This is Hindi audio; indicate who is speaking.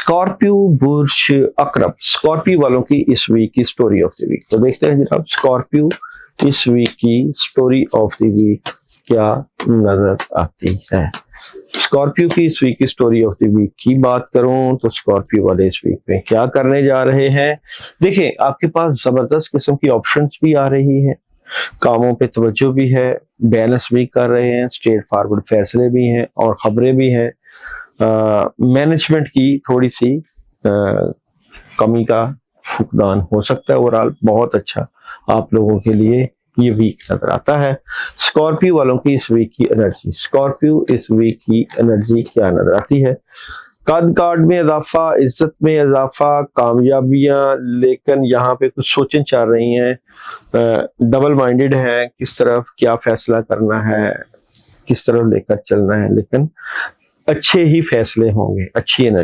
Speaker 1: स्कॉर्पियो बुर्ज अकरब, स्कॉर्पियो वालों की इस वीक की स्टोरी ऑफ द वीक। तो देखते हैं जनाब स्कॉर्पियो इस वीक की स्टोरी ऑफ द वीक क्या नजर आती है। स्कॉर्पियो की इस वीक की स्टोरी ऑफ द वीक की बात करूं तो स्कॉर्पियो वाले इस वीक में क्या करने जा रहे हैं। देखिए आपके पास जबरदस्त किस्म की ऑप्शंस भी आ रही हैं, कामों पे तवज्जो भी है, बैलेंस भी कर रहे हैं, स्ट्रेट फॉरवर्ड फैसले भी हैं और खबरें भी हैं। मैनेजमेंट की थोड़ी सी कमी का फुकदान हो सकता है। ओवरऑल बहुत अच्छा आप लोगों के लिए ये वीक नजर आता है। स्कॉर्पियो वालों की इस वीक की एनर्जी, स्कॉर्पियो इस वीक की एनर्जी क्या नजर आती है। कद कार्ड में इजाफा, इज्जत में इजाफा, कामयाबियां, लेकिन यहाँ पे कुछ सोचें चल रही हैं, डबल माइंडेड है, किस तरफ क्या फैसला करना है, किस तरफ लेकर चलना है, लेकिन अच्छे ही फैसले होंगे, अच्छी एनर्जी।